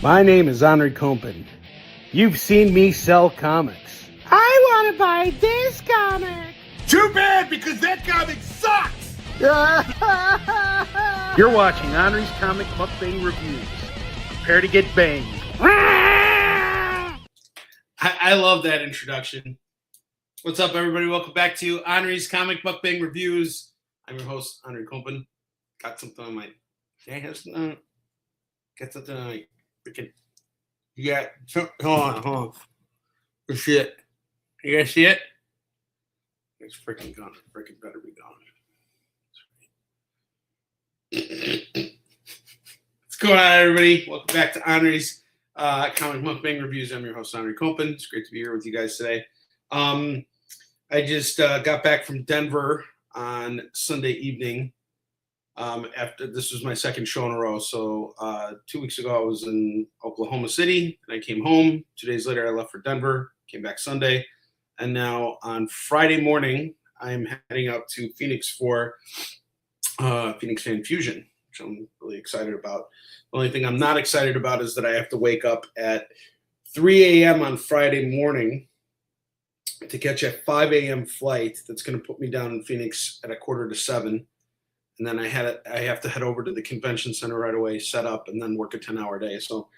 My name is Onrie'S. You've seen me sell comics. I want to buy this comic. Too bad, because that comic sucks! You're watching Onrie'S Comic Mukbang Reviews. Prepare to get banged. I love that introduction. What's up, everybody? Welcome back to Onrie'S Comic Mukbang Reviews. I'm your host, Onrie'S. Got something on my... Got something on my... Freaking... You got... Hold on. Good shit. You guys see it? It's freaking gone. Freaking better be gone. What's going on, everybody? Welcome back to Onrie'S Comic Mukbang Reviews. I'm your host, Onrie'S. It's great to be here with you guys today. I just got back from Denver on Sunday evening. After this was my second show in a row. So 2 weeks ago, I was in Oklahoma City, and I came home. 2 days later, I left for Denver, came back Sunday. And now on Friday morning, I'm heading out to Phoenix for Phoenix Fan Fusion, which I'm really excited about. The only thing I'm not excited about is that I have to wake up at 3 a.m. on Friday morning to catch a 5 a.m. flight that's going to put me down in Phoenix at 6:45. And then I have to head over to the convention center right away, set up, and then work a 10-hour day. So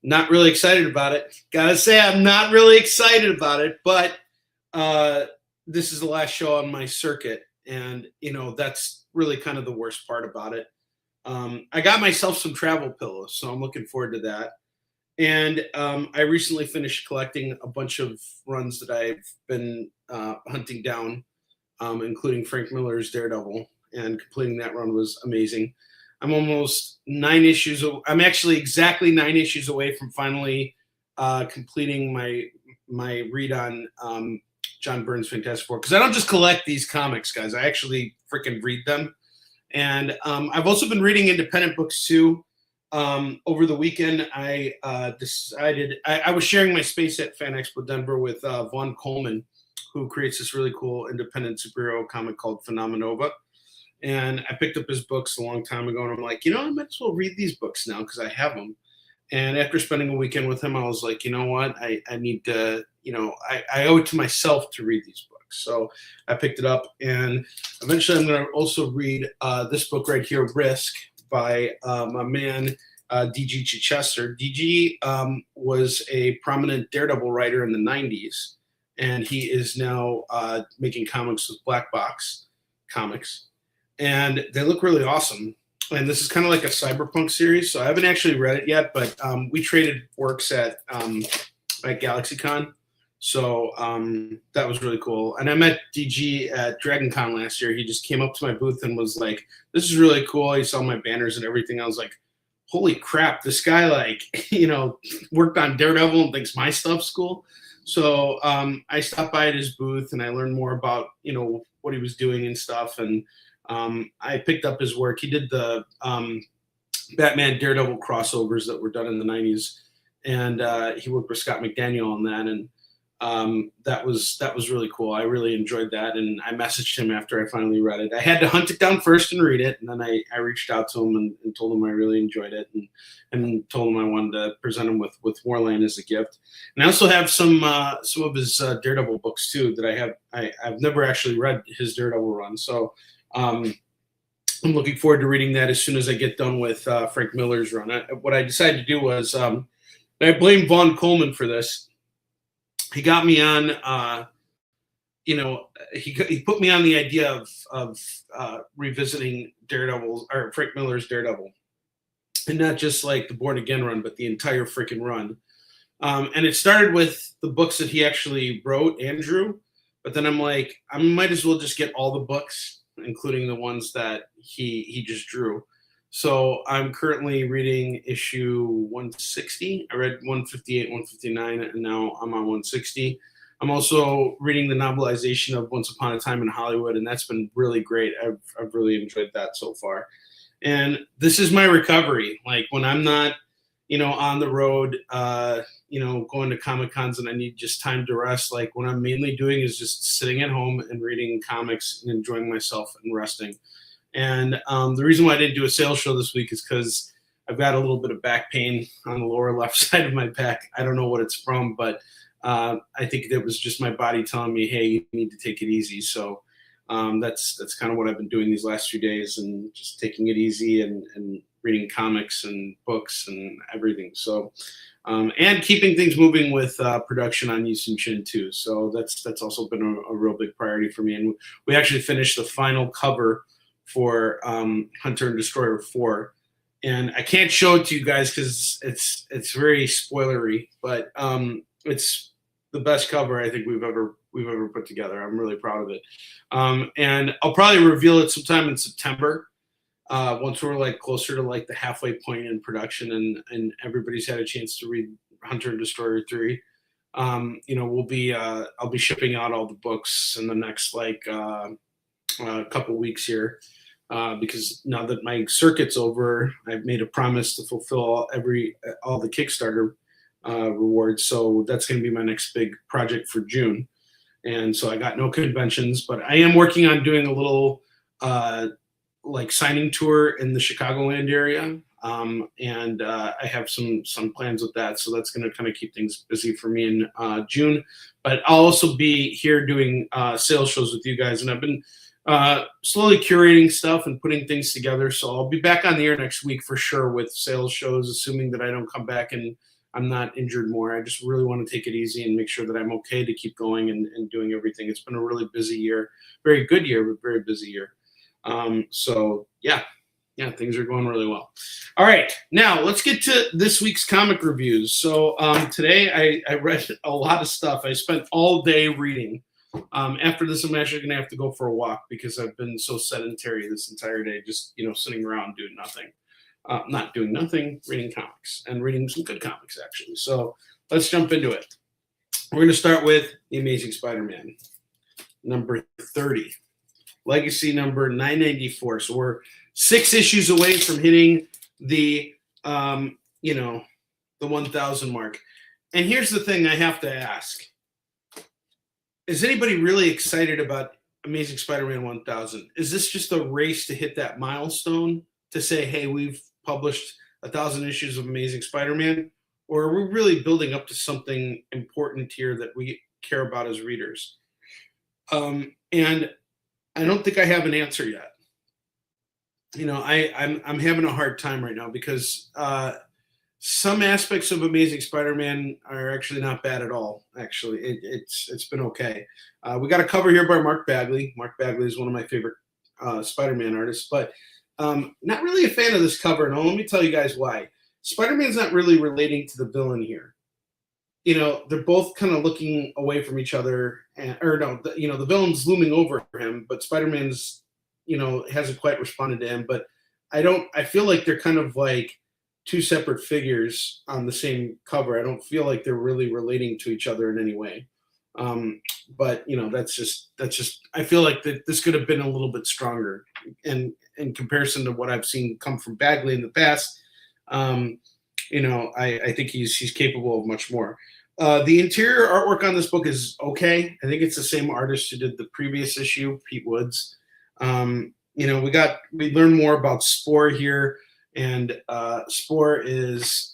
not really excited about it. Gotta say, I'm not really excited about it, but this is the last show on my circuit. And, you know, that's really kind of the worst part about it. I got myself some travel pillows, so I'm looking forward to that. And I recently finished collecting a bunch of runs that I've been hunting down, including Frank Miller's Daredevil. And completing that run was amazing. I'm almost 9 issues. I'm actually exactly 9 issues away from finally completing my read on John Byrne's Fantastic Four. Because I don't just collect these comics, guys. I actually freaking read them. And I've also been reading independent books too. Over the weekend, I decided I was sharing my space at Fan Expo Denver with Vaughn Coleman, who creates this really cool independent superhero comic called Phenomenova. And I picked up his books a long time ago, and I'm like, you know, I might as well read these books now because I have them. And after spending a weekend with him, I was like, you know what? I need to, you know, I owe it to myself to read these books. So I picked it up, and eventually I'm going to also read this book right here, Risk, by my man, D.G. Chichester. D.G. was a prominent Daredevil writer in the 90s, and he is now making comics with Black Box Comics. And they look really awesome. And this is kind of like a cyberpunk series. So I haven't actually read it yet, but we traded works at GalaxyCon. So that was really cool. And I met DG at DragonCon last year. He just came up to my booth and was like, this is really cool. He saw my banners and everything. I was like, holy crap, this guy, like, you know, worked on Daredevil and thinks my stuff's cool. So I stopped by at his booth and I learned more about, you know, what he was doing and stuff. And I picked up his work. He did the Batman Daredevil crossovers that were done in the 90s, and he worked with Scott McDaniel on that, and that was really cool. I really enjoyed that, and I messaged him after I finally read it. I had to hunt it down first and read it, and then I reached out to him and told him I really enjoyed it, and told him I wanted to present him with Warland as a gift. And I also have some of his Daredevil books too that I've never actually read his Daredevil run, so. I'm looking forward to reading that as soon as I get done with Frank Miller's run. What I decided to do was I blame Vaughn Coleman for this. He got me on, you know, he put me on the idea of revisiting Daredevil or Frank Miller's Daredevil, and not just like the Born Again run, but the entire freaking run. And it started with the books that he actually wrote and drew, but then I'm like, I might as well just get all the books, including the ones that he just drew. So I'm currently reading issue 160. I read 158, 159, and now I'm on 160. I'm also reading the novelization of Once Upon a Time in Hollywood, and that's been really great. I've really enjoyed that so far. And this is my recovery. Like when I'm not, you know, on the road, you know, going to Comic-Cons and I need just time to rest. Like what I'm mainly doing is just sitting at home and reading comics and enjoying myself and resting. And the reason why I didn't do a sales show this week is because I've got a little bit of back pain on the lower left side of my back. I don't know what it's from, but I think it was just my body telling me, hey, you need to take it easy. So that's kind of what I've been doing these last few days, and just taking it easy and reading comics and books and everything. So and keeping things moving with production on Yushin Chin too. So that's also been a real big priority for me. And we actually finished the final cover for Hunter and Destroyer 4. And I can't show it to you guys because it's very spoilery, but it's the best cover I think we've ever put together. I'm really proud of it. And I'll probably reveal it sometime in September. Once we're like closer to like the halfway point in production and everybody's had a chance to read Hunter and Destroyer 3, we'll be I'll be shipping out all the books in the next like couple weeks here, because now that my circuit's over, I've made a promise to fulfill all the Kickstarter rewards. So that's going to be my next big project for June. And so I got no conventions, but I am working on doing a little like signing tour in the Chicagoland area. And I have some plans with that. So that's going to kind of keep things busy for me in June. But I'll also be here doing sales shows with you guys. And I've been slowly curating stuff and putting things together. So I'll be back on the air next week for sure with sales shows, assuming that I don't come back and I'm not injured more. I just really want to take it easy and make sure that I'm okay to keep going and doing everything. It's been a really busy year, very good year, but very busy year. So yeah, things are going really well. All right, now let's get to this week's comic reviews. So today I read a lot of stuff. I spent all day reading. After this, I'm actually going to have to go for a walk because I've been so sedentary this entire day, just sitting around doing nothing. Not doing nothing, reading comics, and reading some good comics, actually. So let's jump into it. We're going to start with The Amazing Spider-Man, number 30, legacy number 994. So we're 6 issues away from hitting the, the 1,000 mark. And here's the thing I have to ask. Is anybody really excited about Amazing Spider-Man 1000? Is this just a race to hit that milestone to say, hey, we've published 1,000 issues of Amazing Spider-Man? Or are we really building up to something important here that we care about as readers? And I don't think I have an answer yet. I'm having a hard time right now because some aspects of Amazing Spider-Man are actually not bad at all. Actually, it's been okay. We got a cover here by Mark Bagley. Mark Bagley is one of my favorite Spider-Man artists, but not really a fan of this cover. And let me tell you guys why. Spider-Man's not really relating to the villain here. They're both kind of looking away from each other, the villain's looming over him, but Spider-Man's, hasn't quite responded to him. But I feel like they're kind of like two separate figures on the same cover. I don't feel like they're really relating to each other in any way. But that's just I feel like that this could have been a little bit stronger in comparison to what I've seen come from Bagley in the past. I think he's capable of much more. The interior artwork on this book is okay. I think it's the same artist who did the previous issue, Pete Woods. We learn more about Spore here, and Spore is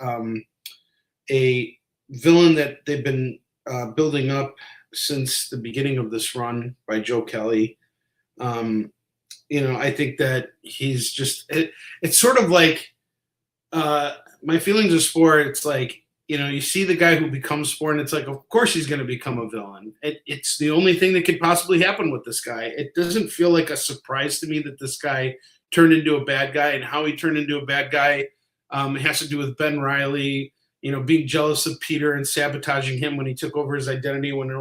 a villain that they've been building up since the beginning of this run by Joe Kelly. I think that he's just it's sort of like my feelings of Spore. It's like, you see the guy who becomes Spore, and it's like, of course he's going to become a villain. It's the only thing that could possibly happen with this guy. It doesn't feel like a surprise to me that this guy turned into a bad guy, and how he turned into a bad guy has to do with Ben Reilly, being jealous of Peter and sabotaging him when he took over his identity when he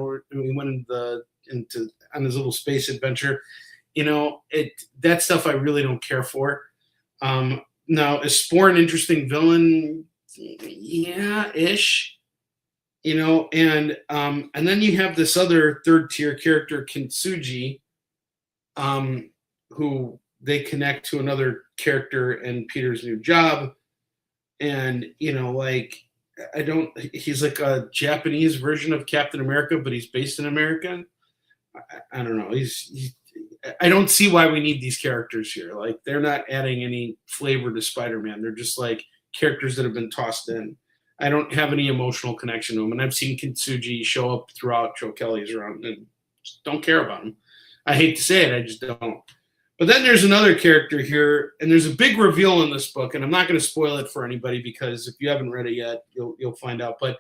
went on his little space adventure. That stuff I really don't care for. Now, is Spore an interesting villain? Yeah-ish. And then you have this other third-tier character, Kintsugi, who they connect to another character in Peter's new job. And, he's like a Japanese version of Captain America, but he's based in America. I don't know. I don't see why we need these characters here. Like, they're not adding any flavor to Spider-Man. They're just like characters that have been tossed in. I don't have any emotional connection to them, and I've seen Kintsugi show up throughout Joe Kelly's run, and just don't care about him. I hate to say it, I just don't. But then there's another character here, and there's a big reveal in this book, and I'm not going to spoil it for anybody because if you haven't read it yet, you'll find out. But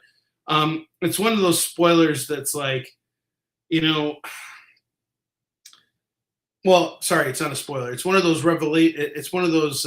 it's one of those spoilers that's like, you know, well, sorry, it's not a spoiler. It's one of those It's one of those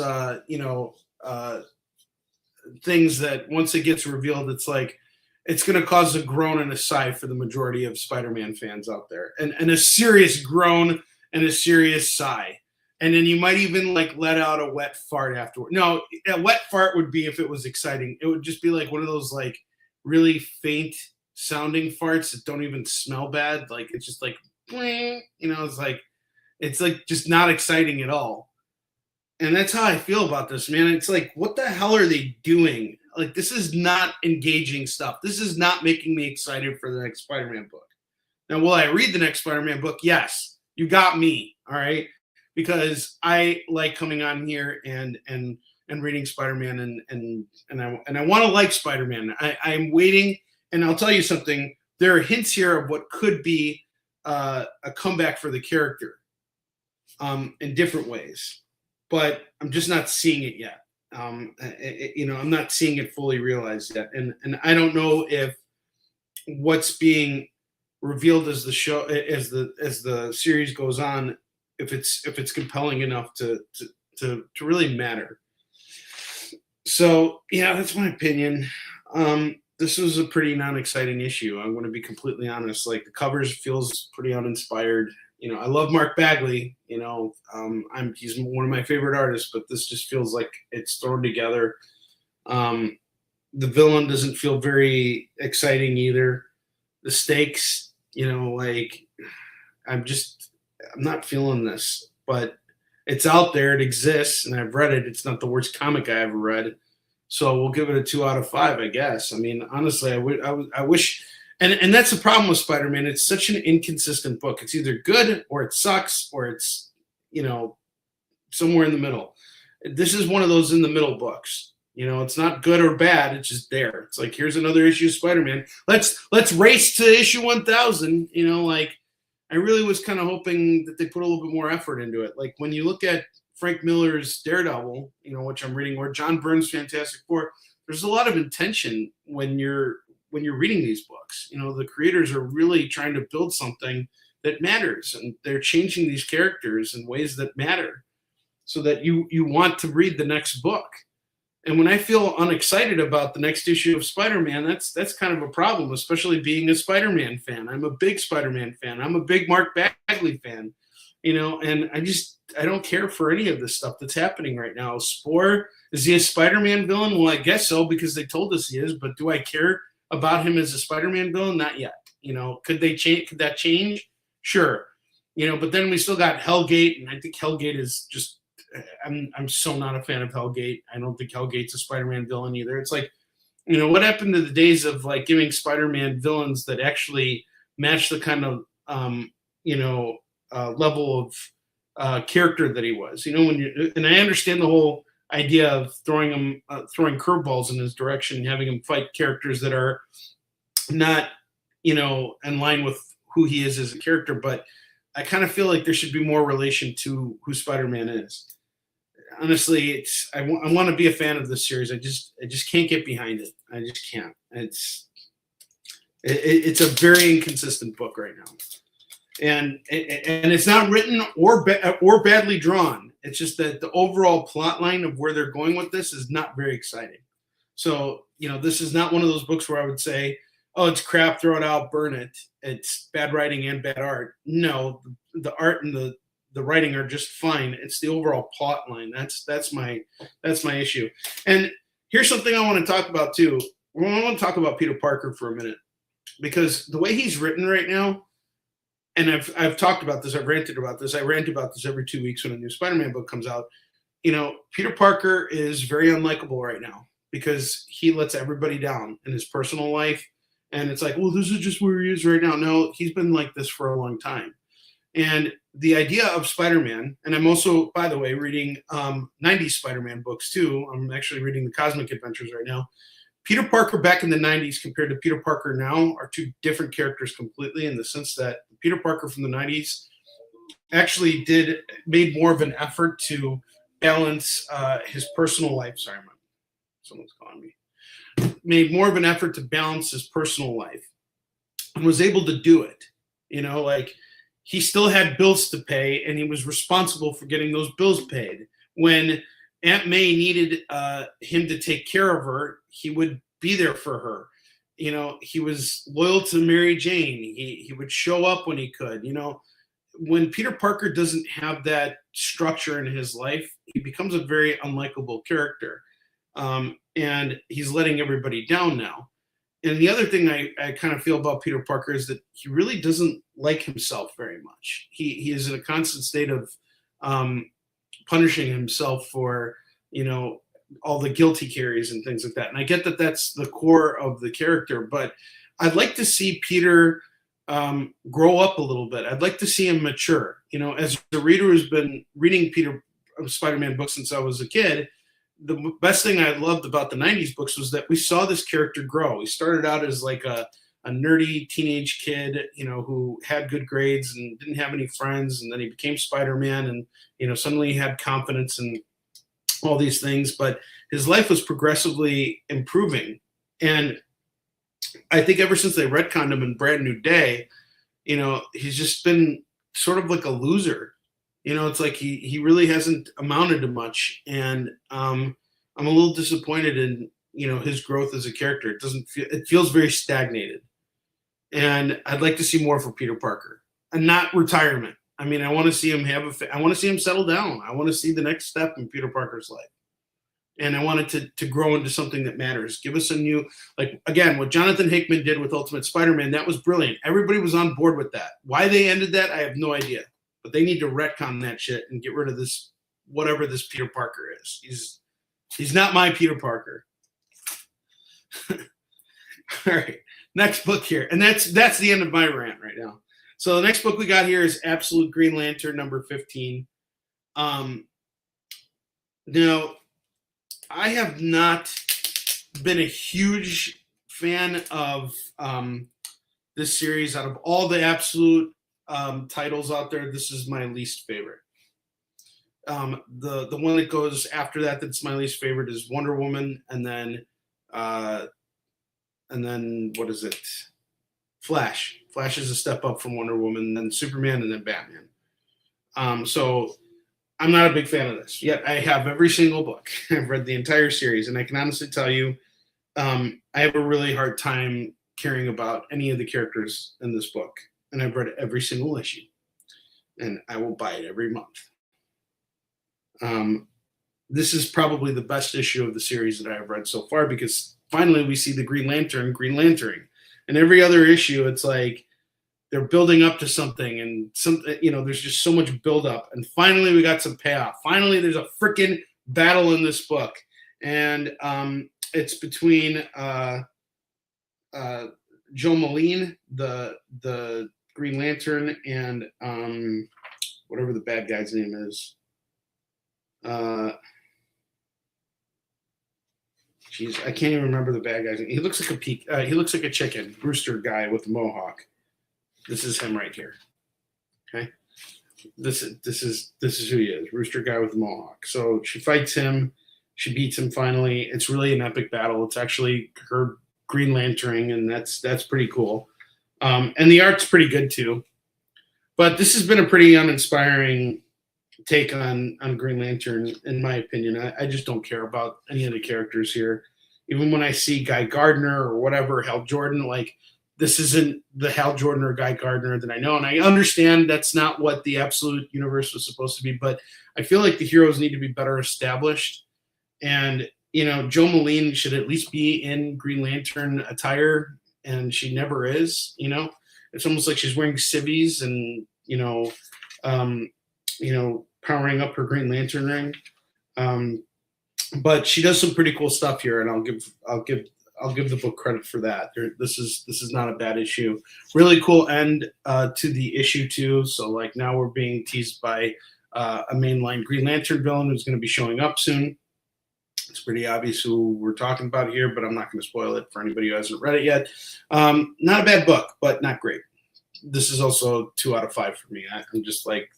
things that once it gets revealed, it's like it's going to cause a groan and a sigh for the majority of Spider-Man fans out there, and a serious groan and a serious sigh. And then you might even like let out a wet fart afterward. No, a wet fart would be if it was exciting. It would just be like one of those like really faint sounding farts that don't even smell bad. Like it's just like, it's like just not exciting at all. And that's how I feel about this, man. It's like, what the hell are they doing? Like, this is not engaging stuff. This is not making me excited for the next Spider-Man book. Now, will I read the next Spider-Man book? Yes. You got me, all right? Because I like coming on here and reading Spider-Man and I want to like Spider-Man. I'm waiting, and I'll tell you something. There are hints here of what could be a comeback for the character in different ways, but I'm just not seeing it yet. I'm not seeing it fully realized yet, and I don't know if what's being revealed as the show as the series goes on, if it's compelling enough to really matter. So yeah, that's my opinion. This was a pretty non-exciting issue. I'm going to be completely honest. Like, the covers feels pretty uninspired. You know, I love Mark Bagley. You know, he's one of my favorite artists, but this just feels like it's thrown together. The villain doesn't feel very exciting either. The stakes, you know, like I'm not feeling this, but it's out there. It exists, and I've read it. It's not the worst comic I ever read. So we'll give it a 2 out of 5, I guess. I mean, honestly, I wish, and that's the problem with Spider-Man. It's such an inconsistent book. It's either good or it sucks or it's, you know, somewhere in the middle. This is one of those in the middle books. You know, it's not good or bad. It's just there. It's like, here's another issue of Spider-Man. Let's race to issue 1000. You know, like, I really was kind of hoping that they put a little bit more effort into it. Like, when you look at Frank Miller's Daredevil, you know, which I'm reading, or John Byrne's Fantastic Four, there's a lot of intention when you're reading these books. You know, the creators are really trying to build something that matters, and they're changing these characters in ways that matter so that you want to read the next book. And when I feel unexcited about the next issue of Spider-Man, that's kind of a problem, especially being a Spider-Man fan. I'm a big Spider-Man fan. I'm a big Mark Bagley fan, you know, and I don't care for any of this stuff that's happening right now. Spore, is he a Spider-Man villain? Well, I guess so, because they told us he is, but do I care about him as a Spider-Man villain? Not yet. You know, could that change? Sure. You know, but then we still got Hellgate, and I think Hellgate is just, I'm so not a fan of Hellgate. I don't think Hellgate's a Spider-Man villain either. It's like, you know, what happened to the days of like giving Spider-Man villains that actually match the kind of level of character that he was. You know, and I understand the whole idea of throwing curveballs in his direction, having him fight characters that are not, you know, in line with who he is as a character. But I kind of feel like there should be more relation to who Spider-Man is. Honestly, I want to be a fan of this series. I just can't get behind it. I just can't. It's a very inconsistent book right now, and it's not written or badly drawn. It's just that the overall plot line of where they're going with this is not very exciting. So, you know, this is not one of those books where I would say, oh, it's crap, throw it out, burn it. It's bad writing and bad art. No, the art and the writing are just fine. It's the overall plot line. That's my issue. And here's something I want to talk about too. I want to talk about Peter Parker for a minute, because the way he's written right now, and I've talked about this, I've ranted about this. I rant about this every 2 weeks when a new Spider-Man book comes out. You know, Peter Parker is very unlikable right now because he lets everybody down in his personal life. And it's like, well, this is just where he is right now. No, he's been like this for a long time. And the idea of Spider-Man, and I'm also, by the way, reading 90s Spider-Man books too. I'm actually reading the Cosmic Adventures right now. Peter Parker back in the 90s compared to Peter Parker now are two different characters completely, in the sense that Peter Parker from the 90s actually made more of an effort to balance his personal life. Sorry, someone's calling me. Made more of an effort to balance his personal life and was able to do it. You know, like, he still had bills to pay, and he was responsible for getting those bills paid. When Aunt May needed him to take care of her, he would be there for her. You know, he was loyal to Mary Jane. He would show up when he could. You know, when Peter Parker doesn't have that structure in his life, he becomes a very unlikable character. And he's letting everybody down now. And the other thing I kind of feel about Peter Parker is that he really doesn't like himself very much. He is in a constant state of punishing himself for, you know, all the guilt he carries and things like that. And I get that that's the core of the character, but I'd like to see Peter grow up a little bit. I'd like to see him mature. You know, as a reader who's been reading Spider-Man books since I was a kid, the best thing I loved about the 90s books was that we saw this character grow. He started out as like a nerdy teenage kid, you know, who had good grades and didn't have any friends. And then he became Spider-Man, and, you know, suddenly he had confidence and all these things, but his life was progressively improving. And I think ever since they retconned him in Brand New Day, you know, he's just been sort of like a loser. You know, it's like he really hasn't amounted to much, and I'm a little disappointed in, you know, his growth as a character. It feels very stagnated, and I'd like to see more for Peter Parker, and not retirement. I mean, I want to see him I want to see him settle down. I want to see the next step in Peter Parker's life, and I want it to grow into something that matters. Give us a new, like, again, what Jonathan Hickman did with Ultimate Spider-Man, that was brilliant. Everybody was on board with that. Why they ended that, I have no idea. But they need to retcon that shit and get rid of this, whatever this Peter Parker is. He's not my Peter Parker. All right, next book here. And that's the end of my rant right now. So the next book we got here is Absolute Green Lantern number 15. Now, I have not been a huge fan of this series. Out of all the Absolute titles out there, this is my least favorite. The one that goes after that's my least favorite is Wonder Woman, and then what is it? Flash. Flash is a step up from Wonder Woman, then Superman, and then Batman. So I'm not a big fan of this. Yet I have every single book. I've read the entire series, and I can honestly tell you, I have a really hard time caring about any of the characters in this book. And I've read every single issue, and I will buy it every month. This is probably the best issue of the series that I have read so far, because finally we see the Green Lanterning. And every other issue, it's like they're building up to something, and you know, there's just so much buildup. And finally we got some payoff. Finally, there's a freaking battle in this book, and it's between Joe Moline, the Green Lantern, and whatever the bad guy's name is. Jeez, I can't even remember the bad guy's name. He looks like he looks like a chicken, rooster guy with a mohawk. This is him right here. Okay, this is who he is, rooster guy with a mohawk. So she fights him, she beats him finally. It's really an epic battle. It's actually her Green Lantern, and that's pretty cool. And the art's pretty good too. But this has been a pretty uninspiring take on Green Lantern, in my opinion. I just don't care about any of the characters here. Even when I see Guy Gardner or whatever, Hal Jordan, like, this isn't the Hal Jordan or Guy Gardner that I know. And I understand that's not what the Absolute universe was supposed to be, but I feel like the heroes need to be better established. And, you know, Joe Moline should at least be in Green Lantern attire, and she never is. You know, it's almost like she's wearing civvies and, powering up her Green Lantern ring. But she does some pretty cool stuff here, and I'll give I'll give the book credit for that. This is not a bad issue. Really cool end to the issue too. So like now we're being teased by a mainline Green Lantern villain who's going to be showing up soon. It's pretty obvious who we're talking about here, but I'm not going to spoil it for anybody who hasn't read it yet. Not a bad book, but not great. This is also 2 out of 5 for me. I'm just like,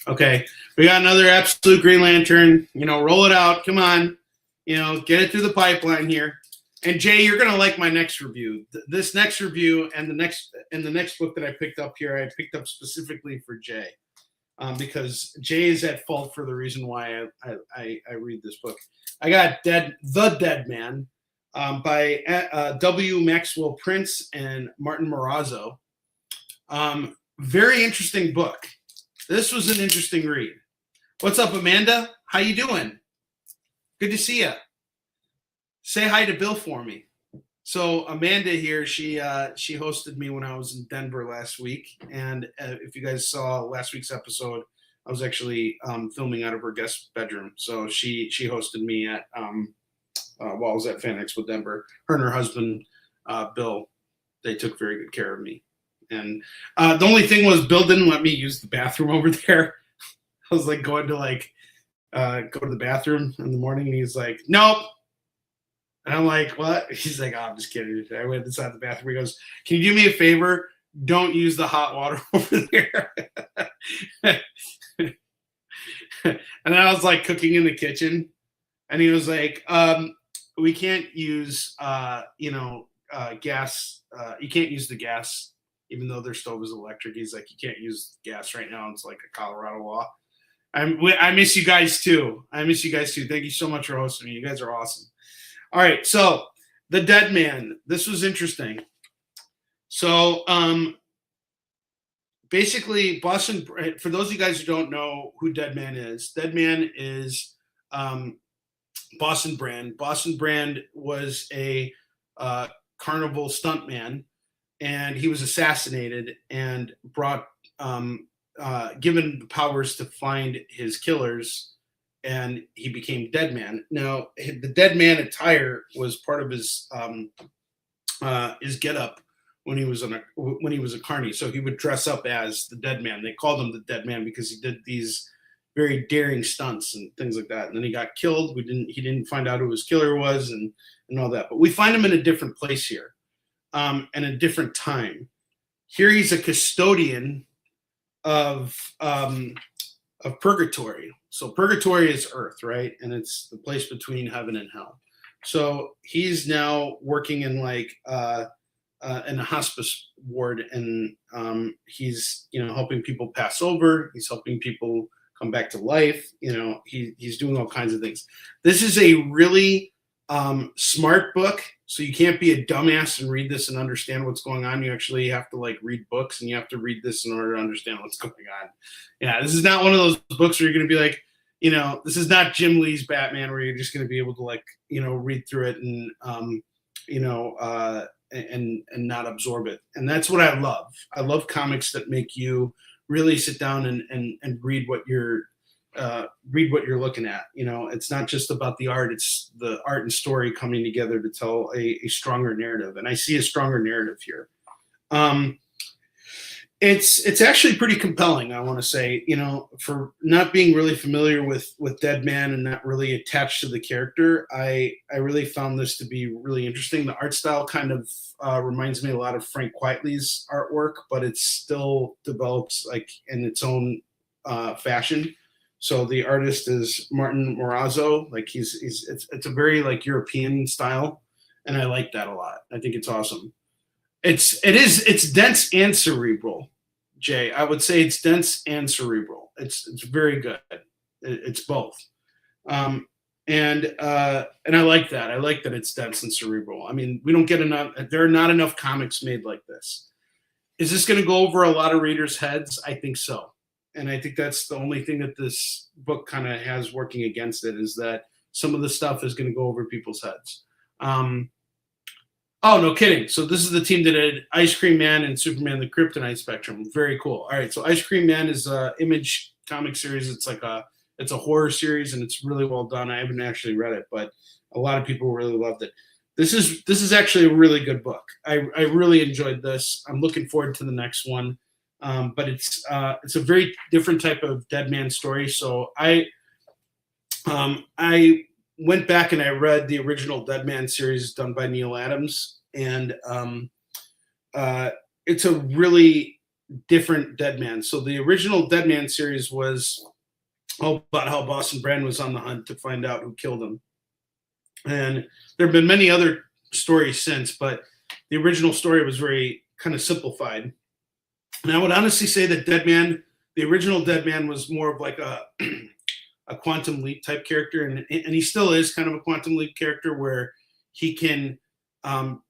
okay, we got another absolute Green Lantern. Roll it out. Come on. Get it through the pipeline here. And Jay, you're gonna like my next review. This next review and the next book that I picked up here, I picked up specifically for Jay, because Jay is at fault for the reason why I read this book. I got The Dead Man by W. Maxwell Prince and Martin Morazzo. Very interesting book. This was an interesting read. What's up, Amanda? How you doing? Good to see you. Say hi to Bill for me. So Amanda here, she hosted me when I was in Denver last week, and if you guys saw last week's episode, I was actually filming out of her guest bedroom. So she hosted me at while I was at Fan Expo Denver. Her and her husband Bill, they took very good care of me. And the only thing was Bill didn't let me use the bathroom over there. I was like going to go to the bathroom in the morning, and he's like, nope. And I'm like, what? He's like, oh, I'm just kidding. I went inside the bathroom. He goes, can you do me a favor? Don't use the hot water over there. And I was like cooking in the kitchen, and he was like, we can't use, gas. You can't use the gas, even though their stove is electric. He's like, you can't use gas right now. It's like a Colorado law. I miss you guys too. Thank you so much for hosting me. You guys are awesome. All right, so The Dead Man. This was interesting. So basically, Boston. For those of you guys who don't know who Dead Man is Boston Brand. Boston Brand was a carnival stuntman, and he was assassinated and brought. Given the powers to find his killers, and he became Dead Man. Now, the Dead Man attire was part of his getup when he was a carny. So he would dress up as the Dead Man. They called him the Dead Man because he did these very daring stunts and things like that. And then he got killed. He didn't find out who his killer was and all that. But we find him in a different place here, and a different time. Here he's a custodian of purgatory. So purgatory is earth, right? And it's the place between heaven and hell. So he's now working in in a hospice ward, and he's helping people pass over. He's helping people come back to life. He's doing all kinds of things. This is a really smart book. So you can't be a dumbass and read this and understand what's going on. You actually have to read books, and you have to read this in order to understand what's going on. Yeah, this is not one of those books where you're going to be like, this is not Jim Lee's Batman where you're just going to be able to read through it and and not absorb it. And that's what I love. I love comics that make you really sit down and read what you're looking at. It's not just about the art, it's the art and story coming together to tell a stronger narrative. And I see a stronger narrative here. It's actually pretty compelling, I want to say, for not being really familiar with Dead Man and not really attached to the character. I really found this to be really interesting. The art style kind of reminds me a lot of Frank Quitely's artwork, but it still develops in its own fashion. So the artist is Martin Morazzo. It's a very European style, and I like that a lot. I think it's awesome. It's dense and cerebral, Jay. I would say it's dense and cerebral. It's very good. It's both. And I like that. I like that it's dense and cerebral. I mean, we don't get enough. There are not enough comics made like this. Is this going to go over a lot of readers' heads? I think so. And I think that's the only thing that this book kind of has working against it, is that some of the stuff is going to go over people's heads. Oh, no kidding. So this is the team that did Ice Cream Man and Superman the Kryptonite Spectrum. Very cool. All right. So Ice Cream Man is a Image comic series. It's a horror series, and it's really well done. I haven't actually read it, but a lot of people really loved it. this is actually a really good book. I really enjoyed this. I'm looking forward to the next one. But it's a very different type of dead man story. So I went back and I read the original Dead Man series done by Neil Adams, and it's a really different Dead Man. So the original Dead Man series was all about how Boston Brand was on the hunt to find out who killed him. And there have been many other stories since, but the original story was very kind of simplified. And I would honestly say that Dead Man, the original Dead Man, was more of like a Quantum Leap type character, and he still is kind of a Quantum Leap character where he can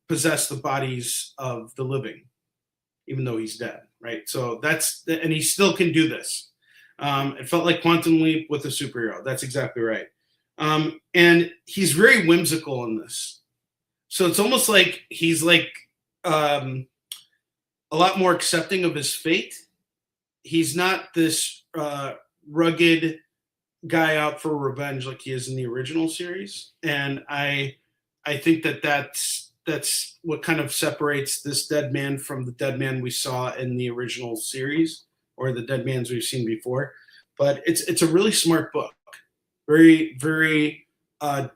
possess the bodies of the living, even though he's dead, right? So and he still can do this. It felt like Quantum Leap with a superhero. That's exactly right. And he's very whimsical in this. So it's almost like he's like a lot more accepting of his fate. He's not this rugged guy out for revenge like he is in the original series. And I think that's what kind of separates this Dead Man from the Dead Man we saw in the original series, or the Dead Mans we've seen before. But it's a really smart book. Very, very, it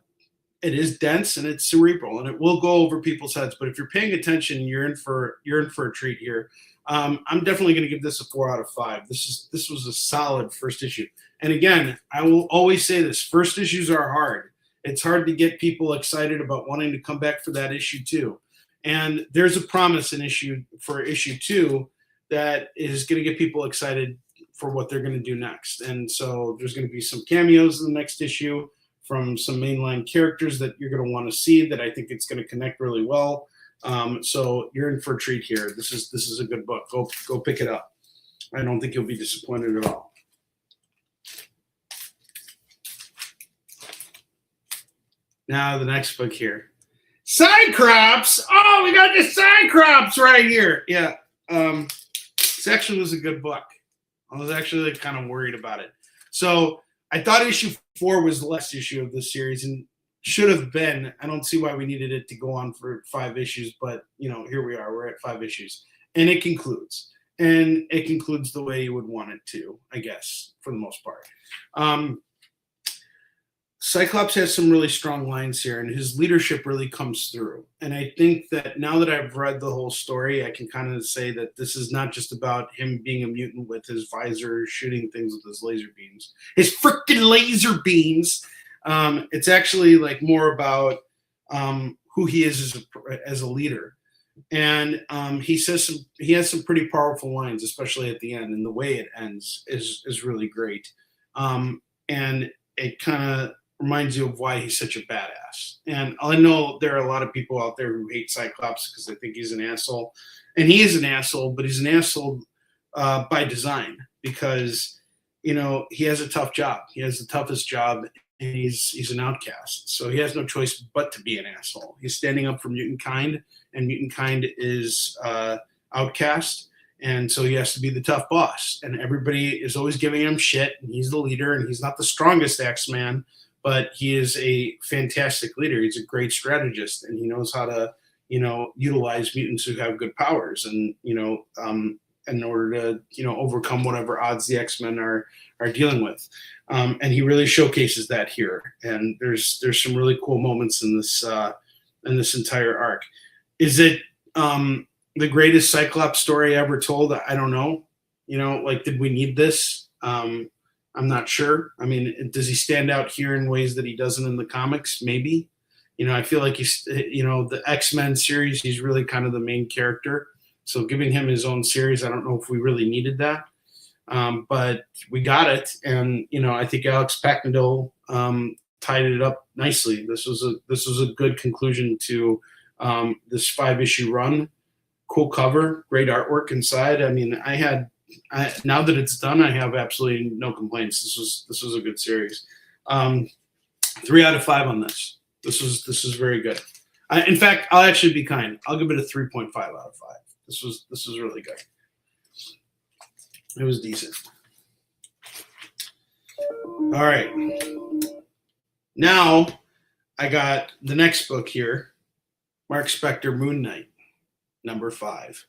is dense and it's cerebral, and it will go over people's heads. But if you're paying attention, you're in for a treat here. I'm definitely going to give this a 4 out of 5. This was a solid first issue. And again, I will always say this: first issues are hard. It's hard to get people excited about wanting to come back for that issue 2. And there's a promise in issue 2 that is going to get people excited for what they're going to do next. And so there's going to be some cameos in the next issue from some mainline characters that you're going to want to see, that I think it's going to connect really well. So you're in for a treat here. This is a good book. Go pick it up. I don't think you'll be disappointed at all. Now the next book here. Cyclops! Oh, we got the Cyclops right here. Yeah. This actually was a good book. I was actually kind of worried about it. So I thought issue 4 was the last issue of this series, and should have been. I don't see why we needed it to go on for 5 issues, but here we are. We're at 5 issues, and it concludes. And it concludes the way you would want it to, I guess, for the most part. Cyclops has some really strong lines here, and his leadership really comes through. And I think that now that I've read the whole story, I can kind of say that this is not just about him being a mutant with his visor, shooting things with his laser beams. His freaking laser beams! It's actually like more about who he is as a leader. And he has some pretty powerful lines, especially at the end, and the way it ends is really great. And it kind of reminds you of why he's such a badass. And I know there are a lot of people out there who hate Cyclops because they think he's an asshole. And he is an asshole, but he's an asshole by design, because, he has a tough job. He has the toughest job, and he's an outcast. So he has no choice but to be an asshole. He's standing up for mutant kind, and mutant kind is outcast. And so he has to be the tough boss. And everybody is always giving him shit, and he's the leader, and he's not the strongest X-Man, but he is a fantastic leader. He's a great strategist, and he knows how to, utilize mutants who have good powers, and, in order to, overcome whatever odds the X-Men are dealing with. And he really showcases that here. And there's some really cool moments in this entire arc. Is it the greatest Cyclops story ever told? I don't know. Did we need this? I'm not sure. I mean, does he stand out here in ways that he doesn't in the comics? Maybe. I feel like he's, the X-Men series, he's really kind of the main character. So giving him his own series, I don't know if we really needed that. But we got it. And, I think Alex Packnadel tied it up nicely. This was a good conclusion to this 5-issue run. Cool cover, great artwork inside. I mean, now that it's done, I have absolutely no complaints. This was a good series. 3 out of 5 on this. This was very good. In fact, I'll actually be kind. I'll give it a 3.5 out of 5. This was really good. It was decent. All right. Now I got the next book here, Mark Spector, Moon Knight, number 5.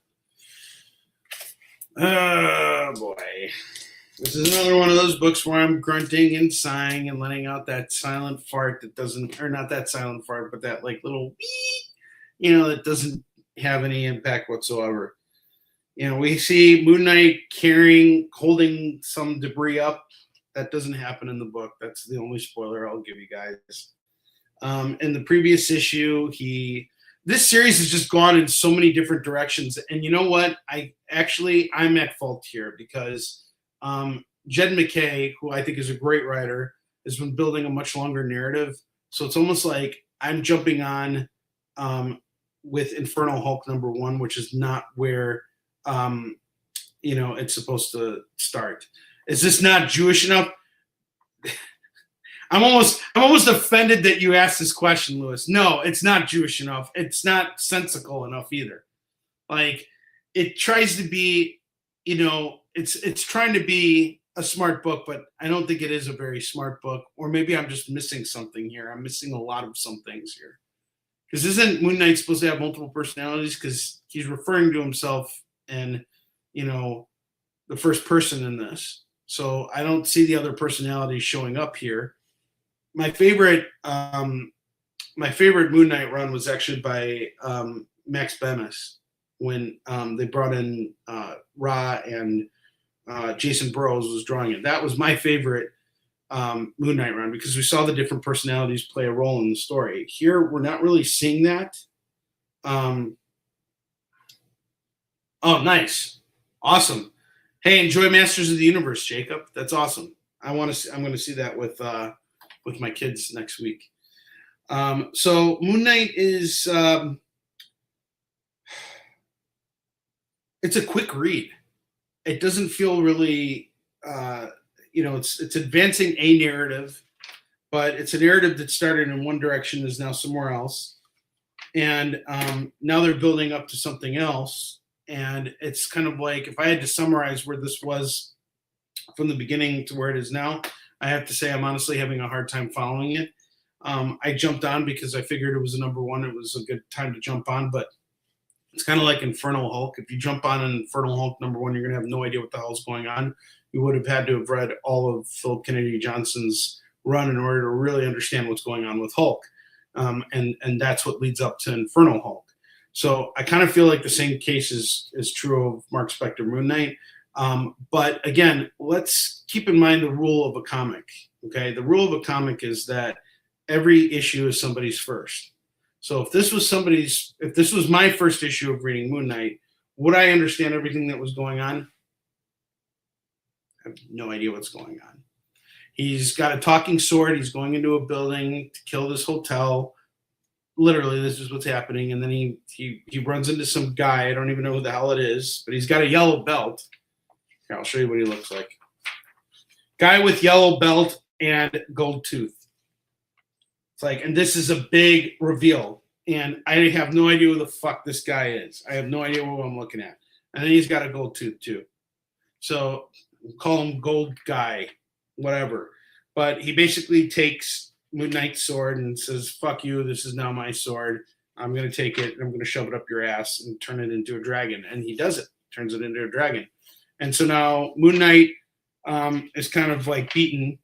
Oh boy. This is another one of those books where I'm grunting and sighing and letting out that silent fart that doesn't, or not that silent fart, but that like little wee, that doesn't have any impact whatsoever. We see Moon Knight holding some debris up. That doesn't happen in the book. That's the only spoiler I'll give you guys. In the previous issue, this series has just gone in so many different directions. And you know what? I'm at fault here because Jed McKay, who I think is a great writer, has been building a much longer narrative. So it's almost like I'm jumping on with Infernal Hulk number 1, which is not where it's supposed to start. Is this not Jewish enough? I'm almost offended that you asked this question, Lewis. No, it's not Jewish enough. It's not sensical enough either. Like, it tries to be, it's trying to be a smart book, but I don't think it is a very smart book. Or maybe I'm just missing something here. I'm missing a lot of some things here. Because isn't Moon Knight supposed to have multiple personalities? Because he's referring to himself in, the first person in this. So I don't see the other personalities showing up here. My favorite Moon Knight run was actually by Max Bemis when they brought in Ra and Jason Burrows was drawing it. That was my favorite Moon Knight run because we saw the different personalities play a role in the story. Here, we're not really seeing that. Oh, nice. Awesome. Hey, enjoy Masters of the Universe, Jacob. That's awesome. I'm going to see that with my kids next week. So Moon Knight is it's a quick read. It doesn't feel really it's advancing a narrative, but it's a narrative that started in one direction is now somewhere else, and now they're building up to something else. And it's kind of like, if I had to summarize where this was from the beginning to where it is now, I have to say I'm honestly having a hard time following it. I jumped on because I figured it was a number 1. It was a good time to jump on, but it's kind of like Infernal Hulk. If you jump on an Infernal Hulk number 1, you're going to have no idea what the hell's going on. You would have had to have read all of Philip Kennedy Johnson's run in order to really understand what's going on with Hulk. And that's what leads up to Infernal Hulk. So I kind of feel like the same case is true of Mark Spector Moon Knight. But again, let's keep in mind the rule of a comic. Okay, the rule of a comic is that every issue is somebody's first. So if this was my first issue of reading Moon Knight, would I understand everything that was going on? I have no idea what's going on. He's got a talking sword. He's going into a building to kill this hotel. Literally, this is what's happening. And then he runs into some guy. I don't even know who the hell it is, but he's got a yellow belt. Here, I'll show you what he looks like. Guy with yellow belt and gold tooth. It's like, and this is a big reveal. And I have no idea who the fuck this guy is. I have no idea what I'm looking at. And then he's got a gold tooth too. So we'll call him Gold Guy, whatever. But he basically takes Moon Knight's sword and says, fuck you, this is now my sword. I'm going to take it and I'm going to shove it up your ass and turn it into a dragon. And he does it, turns it into a dragon. And so now Moon Knight is kind of like beaten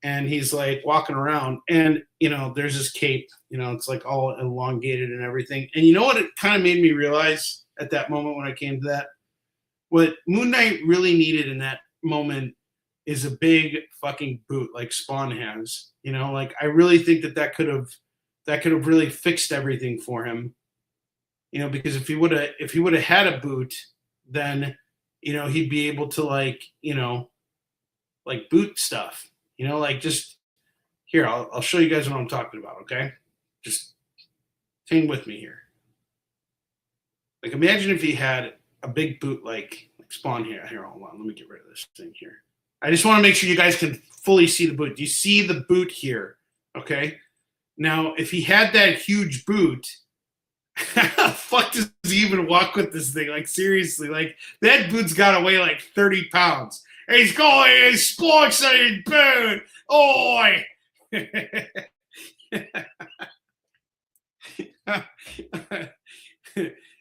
and he's like walking around and, there's his cape, it's like all elongated and everything. And you know what it kind of made me realize at that moment when I came to that? What Moon Knight really needed in that moment is a big fucking boot like Spawn has. I really think that could have really fixed everything for him. Because if he would have had a boot, then he'd be able to like boot stuff. Just here, I'll show you guys what I'm talking about, okay? Just hang with me here. Like imagine if he had a big boot like Spawn here. Here, hold on, let me get rid of this thing here. I just want to make sure you guys can fully see the boot. Do you see the boot here? Okay. Now, if he had that huge boot, how the fuck does he even walk with this thing? Like, seriously, like, that boot's got to weigh like 30 pounds. And he's going, his sports excited boot. Oi!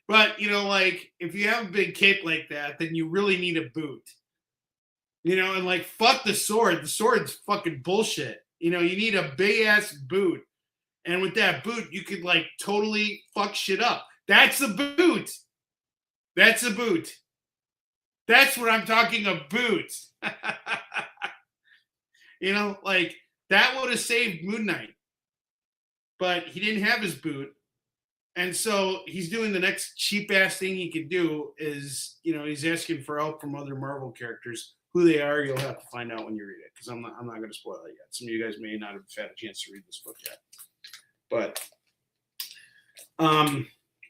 But, you know, like, if you have a big cape like that, then you really need a boot. You know, and like, fuck the sword. The sword's fucking bullshit. You know, you need a big ass boot. And with that boot, you could like totally fuck shit up. That's a boot. That's a boot. That's what I'm talking a boot. You know, like, that would have saved Moon Knight. But he didn't have his boot. And so he's doing the next cheap ass thing he could do is, you know, he's asking for help from other Marvel characters. Who they are, you'll have to find out when you read it, because I'm not going to spoil it yet. Some of you guys may not have had a chance to read this book yet. But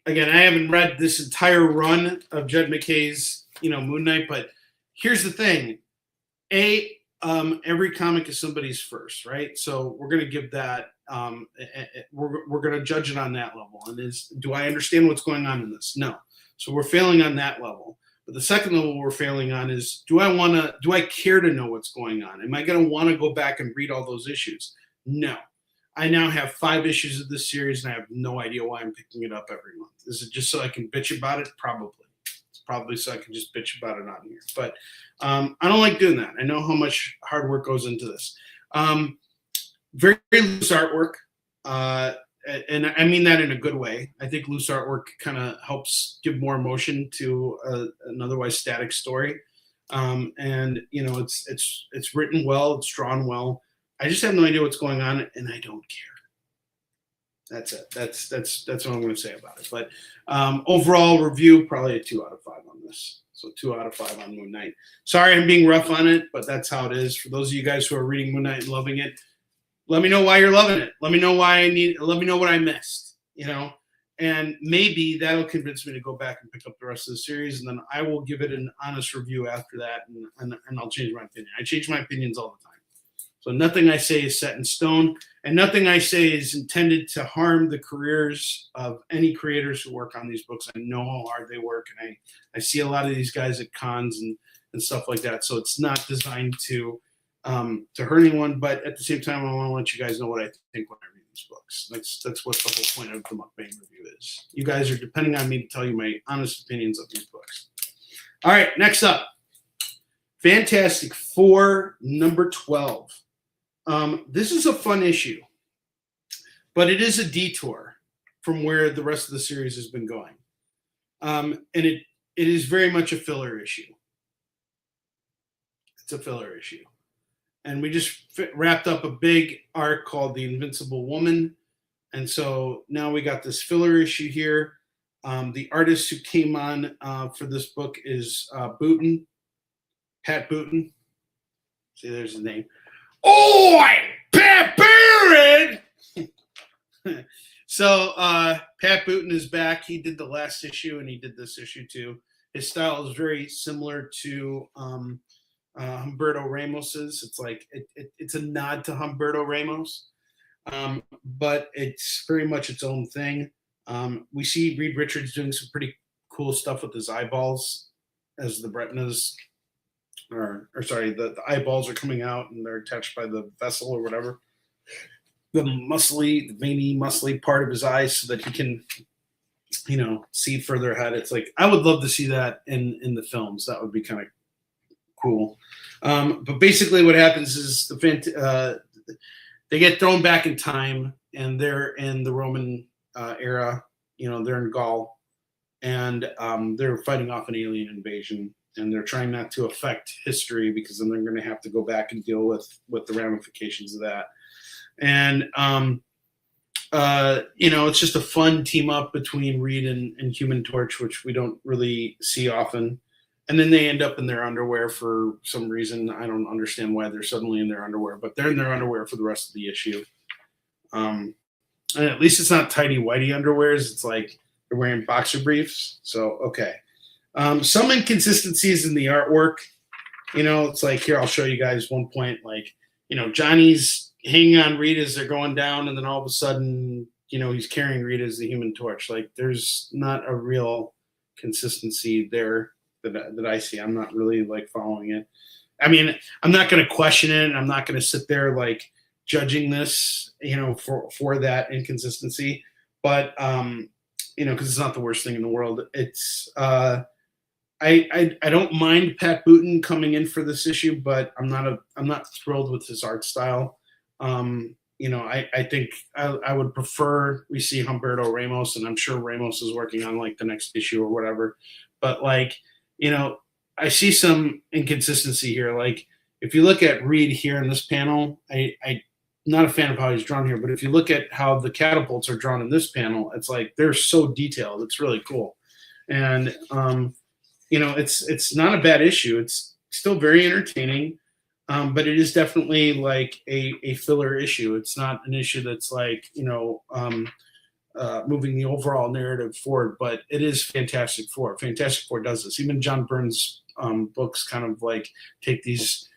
again, I haven't read this entire run of Jed McKay's, you know, Moon Knight. But here's the thing: every comic is somebody's first, right? So we're going to give that. We're going to judge it on that level. And do I understand what's going on in this? No. So we're failing on that level. But the second level we're failing on is, do I care to know what's going on? Am I going to want to go back and read all those issues? No. I now have 5 issues of this series, and I have no idea why I'm picking it up every month. Is it just so I can bitch about it? Probably. It's probably so I can just bitch about it on here. But I don't like doing that. I know how much hard work goes into this. Very loose artwork. And I mean that in a good way. I think loose artwork kind of helps give more emotion to an otherwise static story. And you know, it's written well, it's drawn well. I just have no idea what's going on, and I don't care. That's it. That's what I'm going to say about it. But overall review, probably a 2 out of 5 on this. So 2 out of 5 on Moon Knight. Sorry, I'm being rough on it, but that's how it is. For those of you guys who are reading Moon Knight and loving it, let me know why you're loving it. Let me know let me know what I missed, you know, and maybe that'll convince me to go back and pick up the rest of the series. And then I will give it an honest review after that. And I'll change my opinion. I change my opinions all the time. So nothing I say is set in stone, and nothing I say is intended to harm the careers of any creators who work on these books. I know how hard they work, and I see a lot of these guys at cons and stuff like that. So it's not designed to hurt anyone, but at the same time, I want to let you guys know what I think when I read these books. That's what the whole point of the Mukbang review is. You guys are depending on me to tell you my honest opinions of these books. All right, next up, Fantastic Four number 12. This is a fun issue, but it is a detour from where the rest of the series has been going. And it is very much a filler issue. It's a filler issue. And we just wrapped up a big arc called The Invincible Woman. And so now we got this filler issue here. The artist who came on for this book is Booten, Pat Booten. See, there's his name. Oi, Pat Booten! So Pat Booten is back. He did the last issue, and he did this issue too. His style is very similar to Humberto Ramos's. It's like it's a nod to Humberto Ramos, but it's very much its own thing. We see Reed Richards doing some pretty cool stuff with his eyeballs as the retinas, or sorry, the eyeballs are coming out and they're attached by the vessel or whatever. The veiny, muscly part of his eyes so that he can, you know, see further ahead. It's like, I would love to see that in the films. That would be kind of cool. But basically what happens is they get thrown back in time, and they're in the Roman era. You know, they're in Gaul, and they're fighting off an alien invasion, and they're trying not to affect history, because then they're going to have to go back and deal with the ramifications of that. And you know, it's just a fun team up between Reed and Human Torch, which we don't really see often. And then they end up in their underwear for some reason. I don't understand why they're suddenly in their underwear, but they're in their underwear for the rest of the issue. And at least it's not tidy whitey underwears. It's like they're wearing boxer briefs. So, okay. Some inconsistencies in the artwork. You know, it's like, here, I'll show you guys one point. Like, you know, Johnny's hanging on Reed as they're going down, and then all of a sudden, you know, he's carrying Reed as the Human Torch. Like, there's not a real consistency there that I see. I'm not really like following it. I mean, I'm not going to question it, and I'm not going to sit there like judging this, you know, for that inconsistency. But because it's not the worst thing in the world. It's I don't mind Pat Booton coming in for this issue, but I'm not thrilled with his art style. I think I would prefer we see Humberto Ramos, and I'm sure Ramos is working on like the next issue or whatever. But like, I see some inconsistency here. Like if you look at Reed here in this panel, I'm not a fan of how he's drawn here, but if you look at how the catapults are drawn in this panel, it's like they're so detailed. It's really cool. And it's not a bad issue. It's still very entertaining. But it is definitely like a filler issue. It's not an issue that's like, moving the overall narrative forward, but it is Fantastic Four. Fantastic Four does this. Even John Byrne's books kind of like take these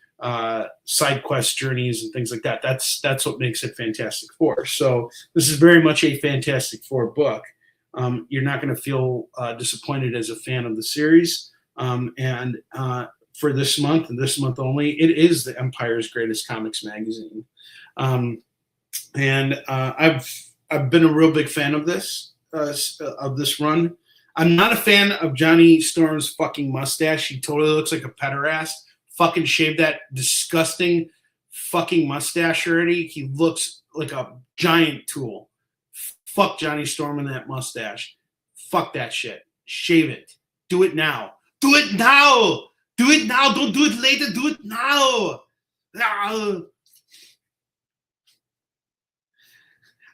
side quest journeys and things like that. That's what makes it Fantastic Four. So this is very much a Fantastic Four book. You're not going to feel disappointed as a fan of the series. For this month and this month only, it is the Empire's Greatest Comics magazine. I've been a real big fan of this run. I'm not a fan of Johnny Storm's fucking mustache. He totally looks like a pederast. Fucking shave that disgusting fucking mustache already. He looks like a giant tool. Fuck Johnny Storm and that mustache. Fuck that shit. Shave it. Do it now. Do it now. Do it now. Don't do it later. Do it now.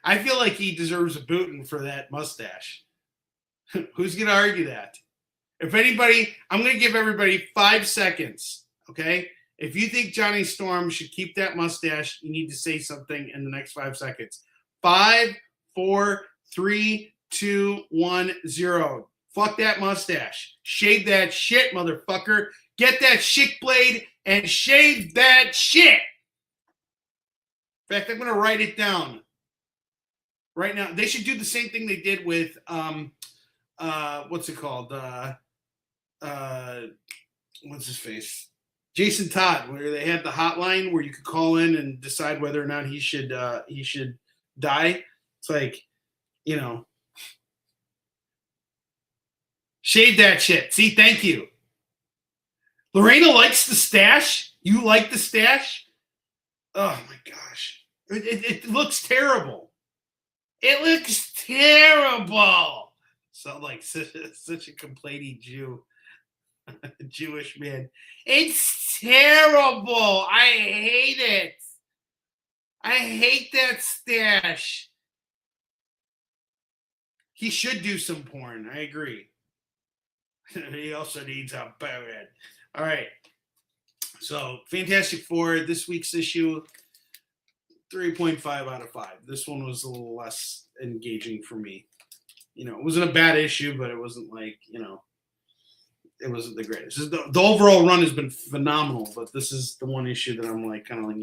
I feel like he deserves a booting for that mustache. Who's going to argue that? If anybody, I'm going to give everybody 5 seconds, okay? If you think Johnny Storm should keep that mustache, you need to say something in the next 5 seconds. 5, 4, 3, 2, 1, 0. Fuck that mustache. Shave that shit, motherfucker. Get that shit blade and shave that shit. In fact, I'm going to write it down right now. They should do the same thing they did with, what's it called? What's his face? Jason Todd, where they had the hotline where you could call in and decide whether or not he should die. It's like, shave that shit. See, thank you. Lorena likes the stash. You like the stash? Oh my gosh. It looks terrible. It looks terrible. So like such a complainy Jew. Jewish man. It's terrible. I hate it. I hate that stash. He should do some porn. I agree. He also needs a bed. All right. So, Fantastic Four, this week's issue, 3.5 out of 5. This one was a little less engaging for me. It wasn't a bad issue, but it wasn't like, it wasn't the greatest. The overall run has been phenomenal, but this is the one issue that I'm like, kind of like,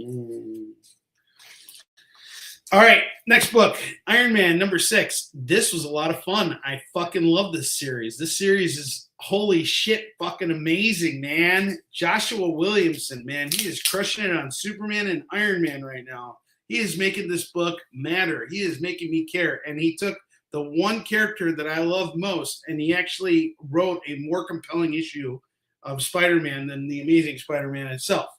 All right, next book, Iron Man #6. This was a lot of fun. I fucking love this series. This series is holy shit fucking amazing, man. Joshua Williamson, man, he is crushing it on Superman and Iron Man right now. He is making this book matter. He is making me care. And he took the one character that I love most, and he actually wrote a more compelling issue of Spider-Man than the Amazing Spider-Man itself.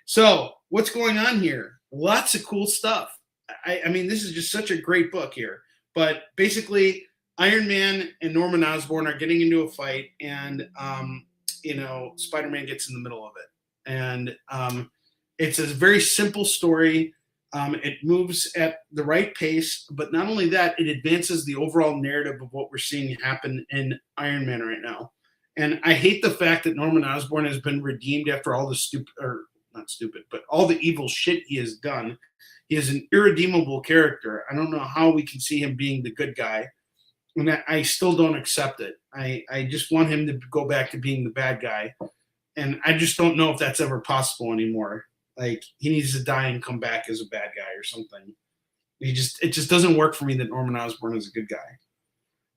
So what's going on here? Lots of cool stuff. I mean, this is just such a great book here. But basically, Iron Man and Norman Osborn are getting into a fight, and Spider-Man gets in the middle of it. And it's a very simple story. It moves at the right pace, but not only that, it advances the overall narrative of what we're seeing happen in Iron Man right now. And I hate the fact that Norman Osborn has been redeemed after all the all the evil shit he has done. He is an irredeemable character. I don't know how we can see him being the good guy. And I still don't accept it. I just want him to go back to being the bad guy. And I just don't know if that's ever possible anymore. Like, he needs to die and come back as a bad guy or something. It just doesn't work for me that Norman Osborn is a good guy.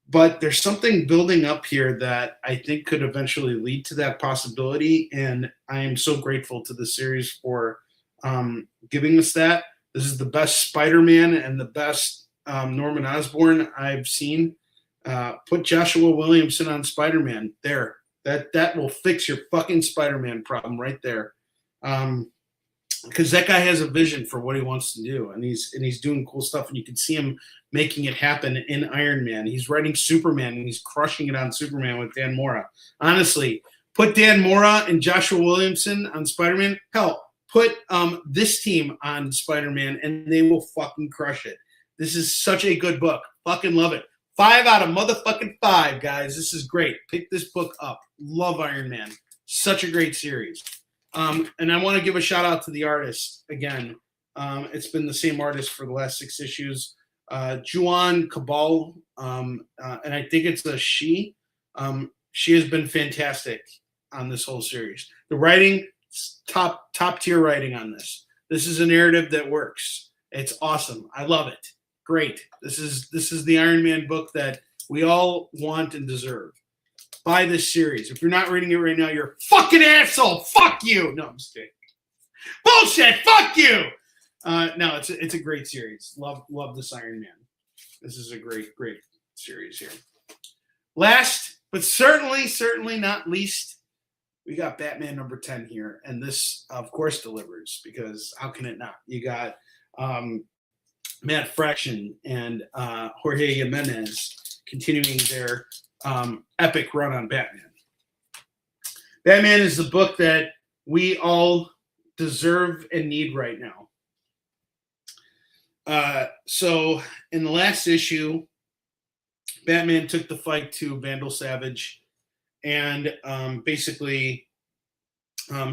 But there's something building up here that I think could eventually lead to that possibility. And I am so grateful to the series for giving us that. This is the best Spider-Man and the best Norman Osborn I've seen. Put Joshua Williamson on Spider-Man. There. That will fix your fucking Spider-Man problem right there. Because that guy has a vision for what he wants to do, and he's doing cool stuff, and you can see him making it happen in Iron Man. He's writing Superman, and he's crushing it on Superman with Dan Mora. Honestly, put Dan Mora and Joshua Williamson on Spider-Man. Hell, put this team on Spider-Man, and they will fucking crush it. This is such a good book. Fucking love it. 5 out of motherfucking 5, guys. This is great. Pick this book up. Love Iron Man. Such a great series. And I want to give a shout out to the artist again. It's been the same artist for the last 6 issues. Juan Cabal, and I think it's a she. She has been fantastic on this whole series. The writing, top tier writing on this. This is a narrative that works. It's awesome. I love it. Great. This is the Iron Man book that we all want and deserve. Buy this series. If you're not reading it right now, you're a fucking asshole. Fuck you. No, I'm just kidding. Bullshit. Fuck you. No, it's a great series. Love this Iron Man. This is a great series here. Last, but certainly not least, we got Batman number 10 here, and this of course delivers, because how can it not? You got Matt Fraction and Jorge Jimenez continuing their epic run on Batman. Batman is the book that we all deserve and need right now. So in the last issue, Batman took the fight to Vandal Savage, and basically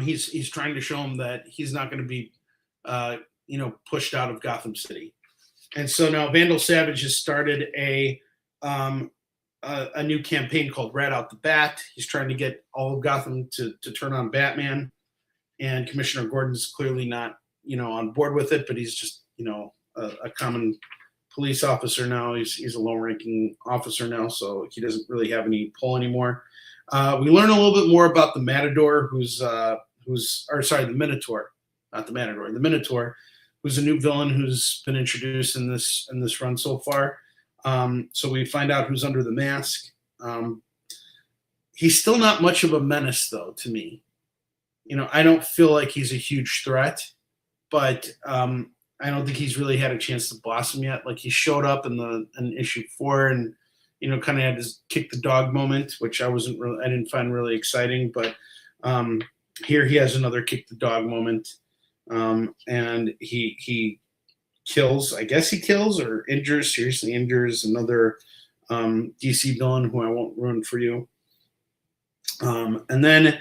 he's trying to show him that he's not going to be pushed out of Gotham City. And so now Vandal Savage has started a new campaign called Rat Out the Bat. He's trying to get all of Gotham to turn on Batman, and Commissioner Gordon's clearly not on board with it, but he's just a common police officer now. He's a low-ranking officer now, so he doesn't really have any pull anymore. We learn a little bit more about the Matador, the Minotaur, not the Matador, the Minotaur, who's a new villain who's been introduced in this run so far. So we find out who's under the mask. He's still not much of a menace, though, to me. I don't feel like he's a huge threat, but I don't think he's really had a chance to blossom yet. Like, he showed up in issue 4 and kind of had his kick the dog moment, which I didn't find really exciting. But here he has another kick the dog moment, and he kills, I guess he kills or seriously injures another DC villain who I won't ruin for you. And then,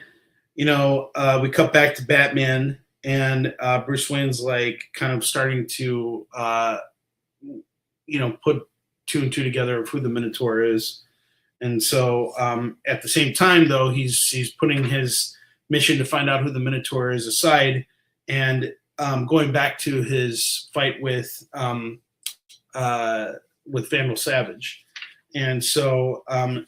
we cut back to Batman, and Bruce Wayne's like kind of starting to, put 2 and 2 together of who the Minotaur is. And so at the same time, though, he's putting his mission to find out who the Minotaur is aside, and going back to his fight with Vandal Savage. And so all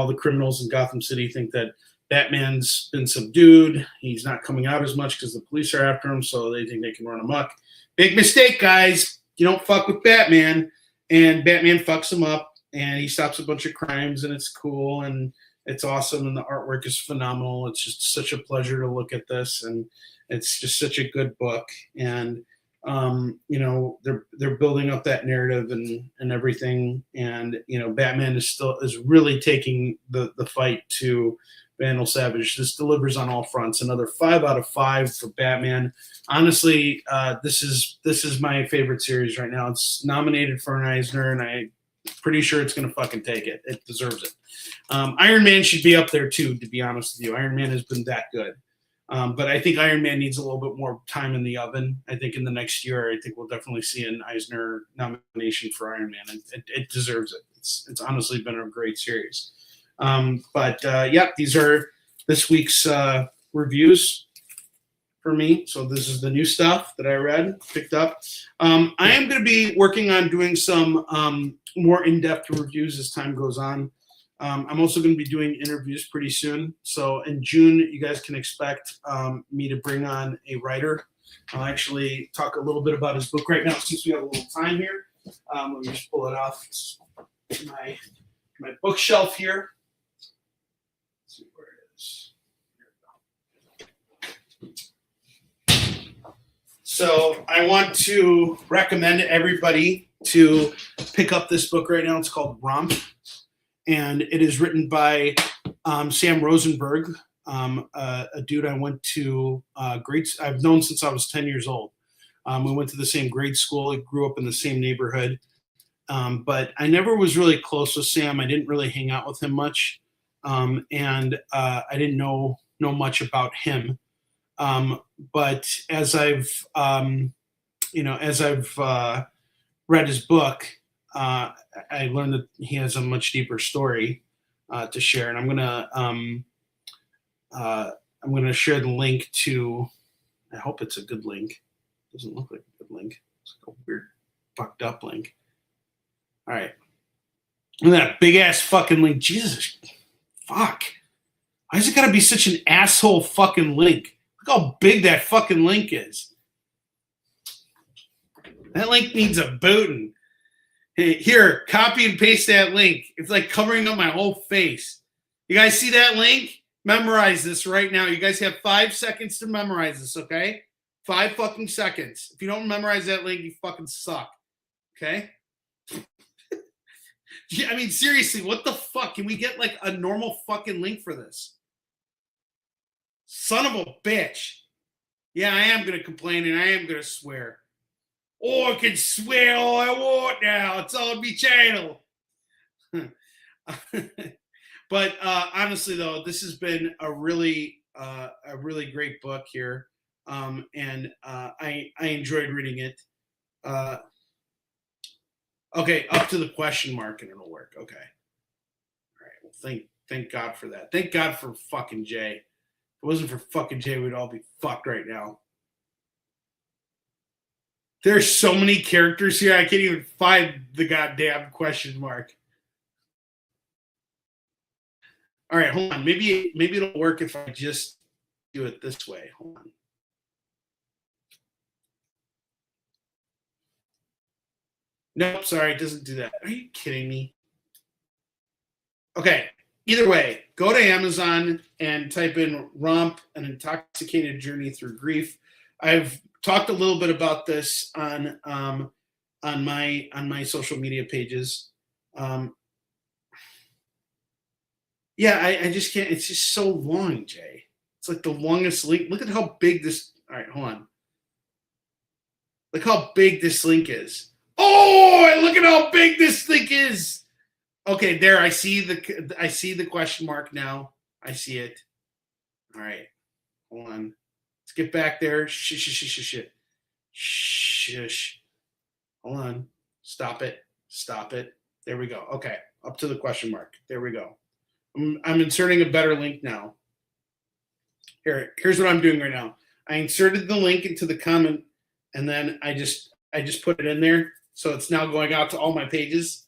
the criminals in Gotham City think that Batman's been subdued. He's not coming out as much because the police are after him, so they think they can run amok. Big mistake, guys. You don't fuck with Batman. And Batman fucks him up, and he stops a bunch of crimes, and it's cool, and it's awesome, and the artwork is phenomenal. It's just such a pleasure to look at this, and it's just such a good book. And they're building up that narrative and everything. And Batman is really taking the fight to Vandal Savage. This delivers on all fronts. Another 5 out of 5 for Batman. Honestly, this is my favorite series right now. It's nominated for an Eisner, and I'm pretty sure it's going to fucking take it. It deserves it. Iron Man should be up there too, to be honest with you. Iron Man has been that good. But I think Iron Man needs a little bit more time in the oven. I think in the next year, I think we'll definitely see an Eisner nomination for Iron Man, and it deserves it. It's honestly been a great series. These are this week's reviews for me. So this is the new stuff that I picked up. I am going to be working on doing some more in-depth reviews as time goes on. I'm also going to be doing interviews pretty soon. So in June, you guys can expect me to bring on a writer. I'll actually talk a little bit about his book right now since we have a little time here. Let me just pull it off my bookshelf here. Let's see where it is. So I want to recommend everybody to pick up this book right now. It's called Romp, and it is written by Sam Rosenberg, a dude I went to I've known since I was 10 years old. We went to the same grade school. I grew up in the same neighborhood, but I never was really close with Sam. I didn't really hang out with him much, and I didn't know much about him. But as I've read his book, I learned that he has a much deeper story to share, and I'm gonna share the link to. I hope it's a good link. Doesn't look like a good link. It's like a weird, fucked up link. All right, and that big ass fucking link. Jesus, fuck! Why is it gotta be such an asshole fucking link? Look how big that fucking link is. That link needs a booting. Hey, here, copy and paste that link. It's like covering up my whole face. You guys see that link? Memorize this right now. You guys have 5 seconds to memorize this, okay? 5 fucking seconds. If you don't memorize that link, you fucking suck. Okay? I mean, seriously, what the fuck? Can we get like a normal fucking link for this? Son of a bitch. Yeah, I am going to complain and I am going to swear. Oh, I can swear all I want now. It's on me channel. But honestly, though, this has been a really great book here. And I enjoyed reading it. Okay, up to the question mark and it'll work. Okay. All right. Well, thank God for that. Thank God for fucking Jay. If it wasn't for fucking Jay, we'd all be fucked right now. There's so many characters here, I can't even find the goddamn question mark. All right, hold on. Maybe it'll work if I just do it this way. Hold on. Nope, sorry, it doesn't do that. Are you kidding me? Okay, either way, go to Amazon and type in Romp, An Intoxicated Journey Through Grief. I've talked a little bit about this on my social media pages. Yeah, I just can't. It's just so long, Jay. It's like the longest link. Look at how big this. All right, hold on. Look how big this link is. Oh, and look at how big this link is. Okay, there. I see the question mark now. I see it. All right, hold on. Let's get back there. Shush. Hold on. Stop it. There we go. Okay, up to the question mark. There we go. I'm inserting a better link now. Here's what I'm doing right now. I inserted the link into the comment, and then I just put it in there. So it's now going out to all my pages.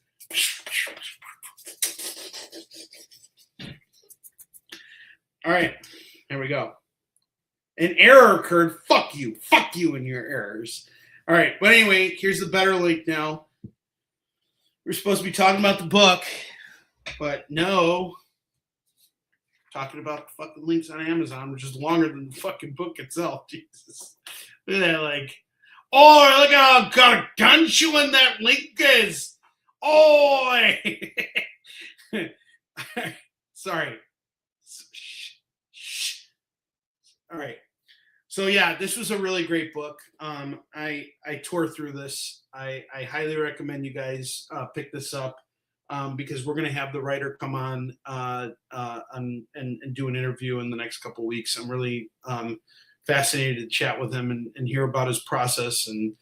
All right, there we go. An error occurred. Fuck you and your errors. All right, but anyway, here's the better link now. We're supposed to be talking about the book, but no. Talking about the fucking links on Amazon, which is longer than the fucking book itself. Jesus. Look at that, like, oh, look at how gargantuan that link is. Oh, sorry. Shh. All right. So yeah, this was a really great book. I tore through this. I highly recommend you guys pick this up. Because we're going to have the writer come on and do an interview in the next couple of weeks. I'm really fascinated to chat with him and hear about his process and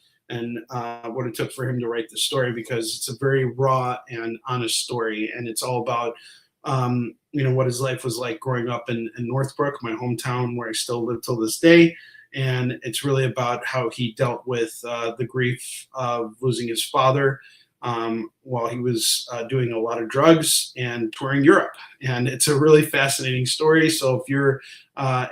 what it took for him to write the story, because it's a very raw and honest story, and it's all about what his life was like growing up in Northbrook, my hometown, where I still live till this day. And it's really about how he dealt with the grief of losing his father while he was doing a lot of drugs and touring Europe. And it's a really fascinating story. So if you're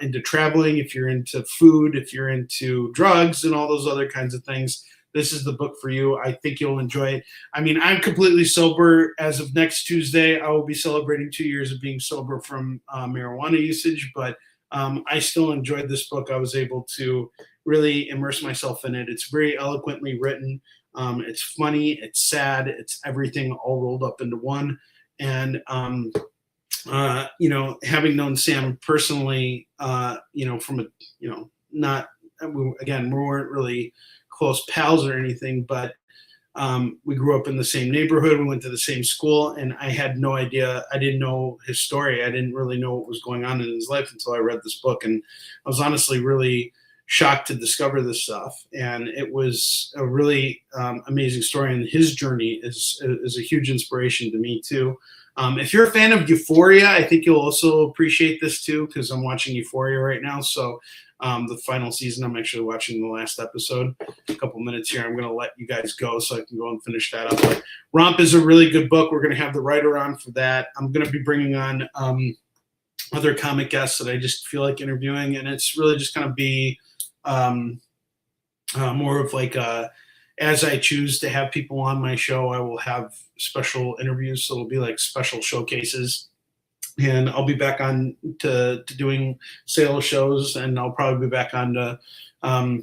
into traveling, if you're into food, if you're into drugs and all those other kinds of things, this is the book for you. I think you'll enjoy it. I mean, I'm completely sober. As of next Tuesday, I will be celebrating 2 years of being sober from marijuana usage, but I still enjoyed this book. I was able to really immerse myself in it. It's very eloquently written. It's funny, it's sad, it's everything all rolled up into one. And you know, having known Sam personally, you know, from a, you know, not, again, we weren't really close pals or anything, but we grew up in the same neighborhood. We went to the same school, and I had no idea. I didn't know his story. I didn't really know what was going on in his life until I read this book. And I was honestly really shocked to discover this stuff. And it was a really amazing story. And his journey is a huge inspiration to me too. If you're a fan of Euphoria, I think you'll also appreciate this too, because I'm watching Euphoria right now. So the final season, I'm actually watching the last episode. A couple minutes here, I'm going to let you guys go so I can go and finish that up. But Romp is a really good book. We're going to have the writer on for that. I'm going to be bringing on other comic guests that I just feel like interviewing, and it's really just going to be more of like as I choose to have people on my show, I will have special interviews. So it'll be like special showcases. And I'll be back on to doing sales shows, and I'll probably be back on to, well,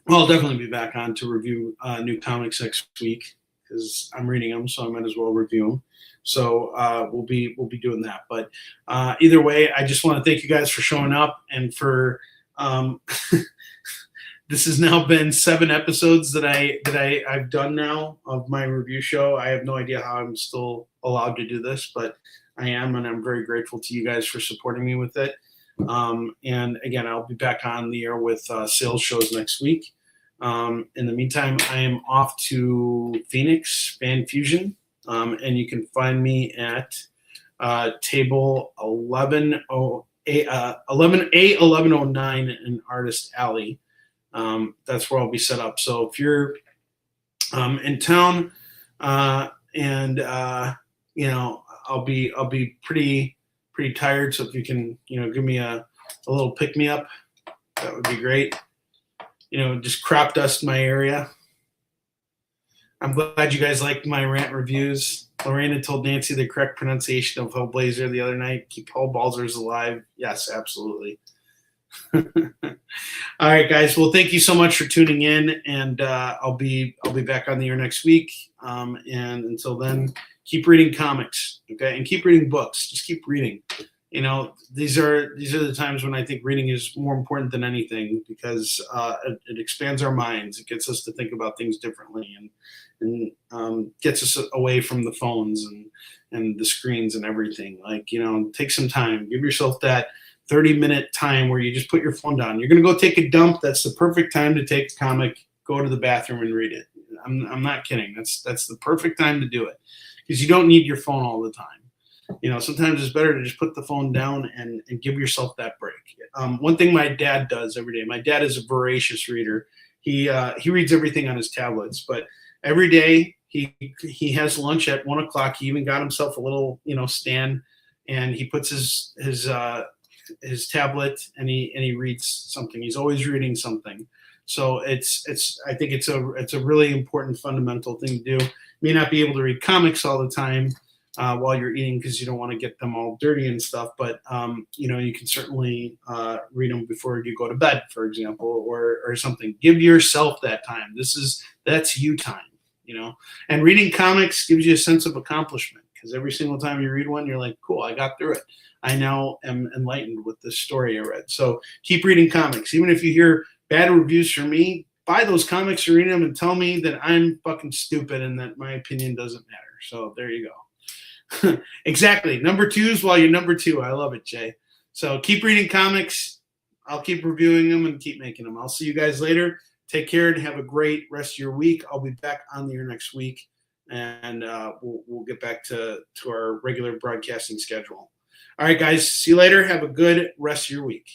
I'll definitely be back on to review new comics next week because I'm reading them, so I might as well review them. So we'll be doing that. But either way, I just want to thank you guys for showing up and for. This has now been 7 episodes that I've done now of my review show. I have no idea how I'm still allowed to do this, but I am, and I'm very grateful to you guys for supporting me with it. And again, I'll be back on the air with sales shows next week. In the meantime, I am off to Phoenix Fan Fusion, and you can find me at table 11A1109 in Artist Alley. That's where I'll be set up. So if you're in town, and you know, I'll be pretty tired. So if you can, you know, give me a little pick me up, that would be great. You know, just crop dust my area. I'm glad you guys liked my rant reviews. Lorena told Nancy the correct pronunciation of Hellblazer the other night. Keep Hellballzers alive. Yes, absolutely. All right, guys. Well, thank you so much for tuning in, and I'll be back on the air next week. And until then, keep reading comics, okay, and keep reading books. Just keep reading. You know, these are the times when I think reading is more important than anything because it expands our minds. It gets us to think about things differently, and gets us away from the phones and the screens and everything. Like, you know, take some time. Give yourself that 30-minute time where you just put your phone down. You're going to go take a dump. That's the perfect time to take a comic, go to the bathroom and read it. I'm not kidding. That's the perfect time to do it because you don't need your phone all the time. You know, sometimes it's better to just put the phone down and give yourself that break. One thing my dad does every day, my dad is a voracious reader. He reads everything on his tablets, but every day he has lunch at 1 o'clock. He even got himself a little, you know, stand, and he puts his tablet and he reads something. He's always reading something. So I think it's a really important fundamental thing to do. You may not be able to read comics all the time while you're eating because you don't want to get them all dirty and stuff, but you know, you can certainly read them before you go to bed, for example, or something. Give yourself that time. That's you time, you know. And reading comics gives you a sense of accomplishment because every single time you read one, you're like, cool, I got through it. I now am enlightened with this story I read. So keep reading comics. Even if you hear bad reviews from me, buy those comics or read them and tell me that I'm fucking stupid and that my opinion doesn't matter. So there you go. Exactly. Number 2s while you're number 2. I love it, Jay. So keep reading comics. I'll keep reviewing them and keep making them. I'll see you guys later. Take care and have a great rest of your week. I'll be back on the air next week, and we'll get back to our regular broadcasting schedule. All right, guys. See you later. Have a good rest of your week.